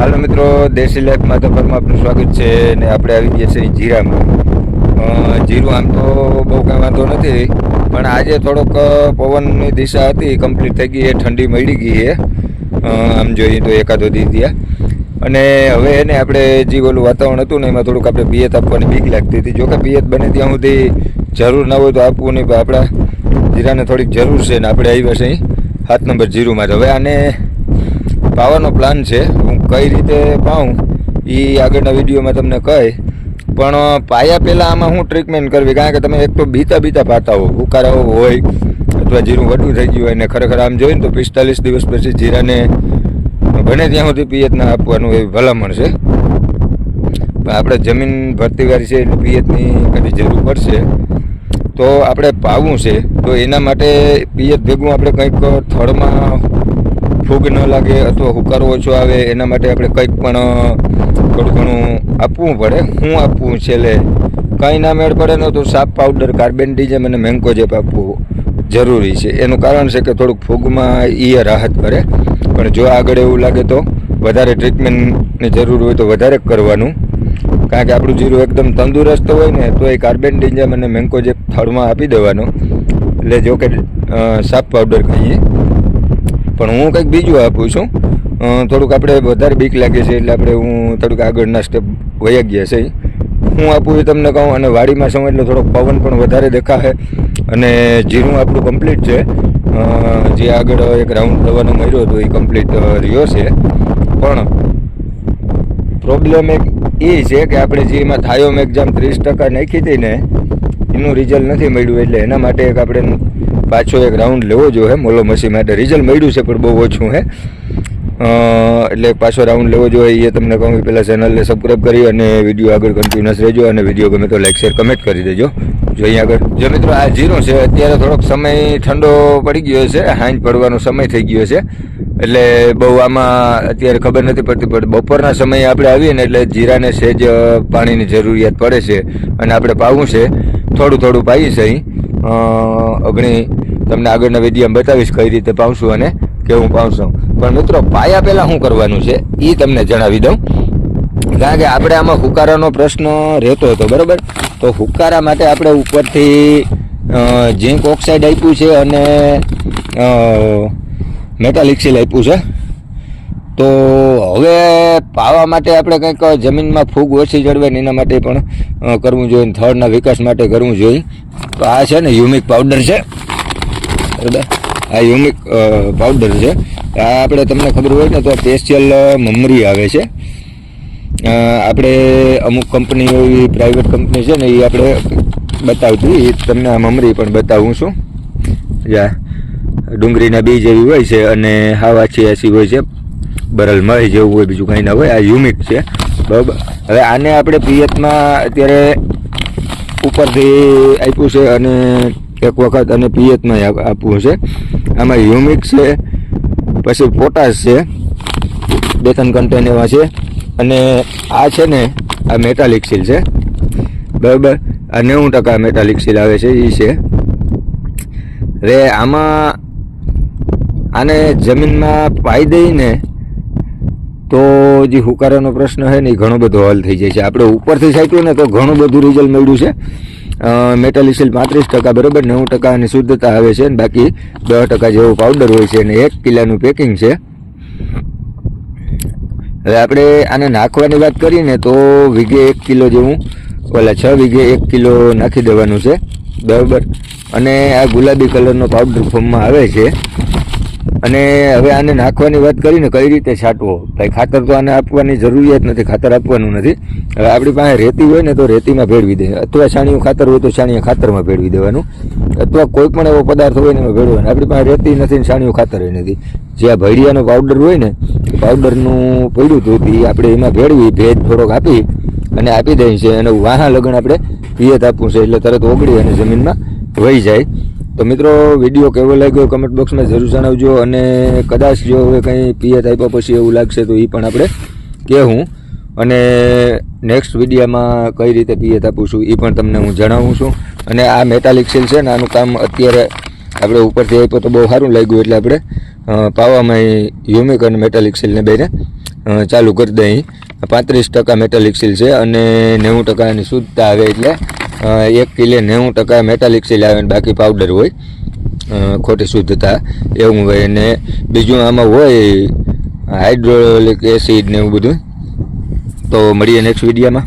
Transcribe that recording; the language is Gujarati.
હાલો મિત્રો, દેશી લાઈફમાં તમારું આપનું સ્વાગત છે ને આપણે આવી ગયા છીએ જીરામાં. જીરું આમ તો બહુ કાંઈ વાંધો નથી, પણ આજે થોડોક પવનની દિશા હતી કમ્પ્લીટ થઈ ગઈ, એ ઠંડી મળી ગઈ છે આમ જોઈએ તો એકાદો દી ત્યાં. અને હવે એને આપણે જે ઓલું વાતાવરણ હતું ને એમાં થોડુંક આપણે પિયત આપવાની બીક લાગતી હતી. જોકે પિયત બને ત્યાં સુધી જરૂર ના હોય તો આપવું નહીં, પણ આપણા જીરાને થોડીક જરૂર છે ને આપણે આવ્યા છે અહીં 7 નંબર જીરુંમાં. હવે આને પાવાનો પ્લાન છે. હું કઈ રીતે પાઉં એ આગળના વિડીયોમાં તમને કહી, પણ પાયા પહેલાં આમાં હું ટ્રીટમેન્ટ કરવી, કારણ કે તમે એક તો બીતા પાતા હો, ઉકારાઓ હોય અથવા જીરું વડું થઈ ગયું હોય ને ખરેખર આમ જોઈને તો 45 દિવસ પછી જીરાને બને ત્યાં સુધી પિયત ના આપવાનું એવી ભલામણ છે. પણ આપણે જમીન ભરતીવાળી છે એટલે પિયતની કદી જરૂર પડશે તો આપણે પાવું છે. તો એના માટે પિયત ભેગું આપણે કંઈક થડમાં ફૂગ ન લાગે અથવા હુકારો ઓછો આવે એના માટે આપણે કંઈક પણ થોડું ઘણું આપવું પડે. શું આપવું છેલ્લે કંઈ ના મેળ પડે ને તો સાપ પાવડર, કાર્બેન્ડિઝમ અને મેન્કોજેબ આપવું જરૂરી છે. એનું કારણ છે કે થોડુંક ફૂગમાં એ રાહત કરે. પણ જો આગળ એવું લાગે તો વધારે ટ્રીટમેન્ટની જરૂર હોય તો વધારે કરવાનું, કારણ કે આપણું જીરું એકદમ તંદુરસ્ત હોય ને તો એ કાર્બેન્ડિઝમ અને મેન્કોજેબ થડમાં આપી દેવાનો. એટલે જો કે સાપ પાવડર કહીએ, પણ હું કંઈક બીજું આપું છું. થોડુંક આપણે વધારે બીક લાગે છે એટલે હું થોડુંક આગળના સ્ટેપ વયા ગયા છે. હું આપું એ તમને કહું. અને વાડીમાં છું એટલે થોડોક પવન પણ વધારે દેખાશે અને જીરું આપણું કમ્પ્લીટ છે. જે આગળ એક રાઉન્ડ દવાનો માર્યો હતો એ કમ્પ્લીટ રહ્યો છે. પણ પ્રોબ્લેમ એક એ છે કે આપણે જે એમાં થાયોમ એક્ઝામ 30% નાખી હતી ને એનું રિઝલ્ટ નથી મળ્યું, એટલે એના માટે એક આપણે પાછો એક રાઉન્ડ લેવો જોઈએ મોલો મસી માટે. રિઝલ્ટ મળ્યું છે પણ બહુ ઓછું છે, એટલે પાછો રાઉન્ડ લેવો જોઈએ. એ તમને કહું પહેલાં ચેનલને સબસ્ક્રાઈબ કરી અને વિડીયો આગળ કન્ટિન્યુઅસ રહેજો, અને વિડીયો ગમે તો લાઈક શેર કમેન્ટ કરી દેજો. જોઈએ આગળ. જો મિત્રો આ જીરું છે અત્યારે થોડોક સમય ઠંડો પડી ગયો છે, હાંજ પડવાનો સમય થઈ ગયો છે, એટલે બહુ આમાં અત્યારે ખબર નથી પડતી. પણ બપોરના સમયે આપણે આવીએ ને એટલે જીરાને સહેજ પાણીની જરૂરિયાત પડે છે અને આપણે પાવું છે. થોડું પાઈએ છે અહીં. અગણી તમને આગળના વિડીયોમાં બતાવીશ કઈ રીતે પાવશું અને કેવું પાવશું. પણ મિત્રો પાયા પહેલાં શું કરવાનું છે એ તમને જણાવી દઉં, કારણ કે આપણે આમાં હુકારાનો પ્રશ્ન રહેતો હતો, બરાબર. તો હુકારા માટે આપણે ઉપરથી ઝીંક ઓક્સાઇડ આપ્યું છે અને મેટાલિક્સિલ આપ્યું છે. તો હવે પાવા માટે આપણે કંઈક જમીનમાં ફૂગ ઓછી જળવે ને એના માટે પણ કરવું જોઈએ, થડના વિકાસ માટે કરવું જોઈએ. તો આ છે ને હ્યુમિક પાવડર છે, બરાબર. આ હ્યુમિક પાવડર છે. આ આપણે તમને ખબર હોય ને તો સ્પેશિયલ મમરી આવે છે. આપણે અમુક કંપનીઓ એવી પ્રાઇવેટ કંપની છે ને એ આપણે બતાવતી, એ તમને આ મમરી પણ બતાવું છું. યા ડુંગળીના બીજ એવી હોય છે અને હાવ આછી હોય છે, બરલ મય જેવું હોય, બીજું કંઈ ના હોય. આ યુમિક છે, બરાબર. હવે આને આપણે પિયતમાં અત્યારે ઉપરથી આપ્યું છે અને એક વખત અને પિયતમાં આપવું છે. આમાં યુમિક છે, પછી પોટાશ છે, 2-3 કન્ટેન એવા છે, અને આ છે ને આ મેટાલિક્સિલ છે, બરાબર. આ 90% મેટાલિક્સિલ આવે છે એ છે. રે આમાં આને જમીનમાં પાઈ દઈને તો જે હુકારાનો પ્રશ્ન છે ને એ ઘણો બધો હલ થઈ જાય છે. આપણે ઉપરથી છાંટ્યું ને તો ઘણું બધું રિઝલ્ટ મળ્યું છે. મેટાલિક્સિલ 35%, બરાબર. 90% શુદ્ધતા આવે છે, અને બાકી 10% જેવો પાવડર હોય છે, અને 1 કિલોનું પેકિંગ છે. હવે આપણે આને નાખવાની વાત કરીએ ને તો વીઘે 1 કિલો જેવું, ઓલા 6 વીઘે 1 કિલો નાખી દેવાનું છે, બરાબર. અને આ ગુલાબી કલરનો પાવડર ફોર્મમાં આવે છે. અને હવે આને નાખવાની વાત કરીને કઈ રીતે છાંટવો, ભાઈ ખાતર તો આને આપવાની જરૂરિયાત નથી, ખાતર આપવાનું નથી. હવે આપણી પાસે રેતી હોય ને તો રેતીમાં ભેળવી દે, અથવા છાણિયું ખાતર હોય તો છાણિયા ખાતરમાં ભેળવી દેવાનું, અથવા કોઈ પણ એવો પદાર્થ હોય ને એમાં ભેળવવાનું. આપણી પાસે રેતી નથી ને છાણિયું ખાતર નથી. જે આ ભેળિયાનો પાવડર હોય ને, પાવડરનું પડ્યું હતું એ આપણે એમાં ભેળવી, ભેજ થોડોક આપી અને આપી દઈએ છીએ. અને વાહા લગન આપણે પિયત આપવું છે એટલે તરત ઓગળી અને જમીનમાં વહી જાય. તો મિત્રો વિડીયો કેવો લાગ્યો કમેન્ટ બોક્સમાં જરૂર જણાવજો, અને કદાચ જો હવે કંઈ પિયત આપ્યા પછી એવું લાગશે તો એ પણ આપણે કહેવું, અને નેક્સ્ટ વિડીયોમાં કઈ રીતે પિયત આપું છું એ પણ તમને હું જણાવું છું. અને આ મેટાલિક્સિલ છે ને આનું કામ અત્યારે આપણે ઉપરથી આપ્યો તો બહુ સારું લાગ્યું, એટલે આપણે પાવામાં હ્યુમિક અને મેટાલિક્સિલને બેને ચાલુ કરી દઈ. 35% મેટાલિક સીલ છે અને 90%ની શુદ્ધતા આવે, એટલે 1 કિલે 90% મેટાલિક સીલ આવે અને બાકી પાવડર હોય, ખોટી શુદ્ધતા એવું હોય. અને બીજું આમાં હોય હાઇડ્રોલિક એસિડ ને એવું બધું. તો મળીએ નેક્સ્ટ વિડીયોમાં.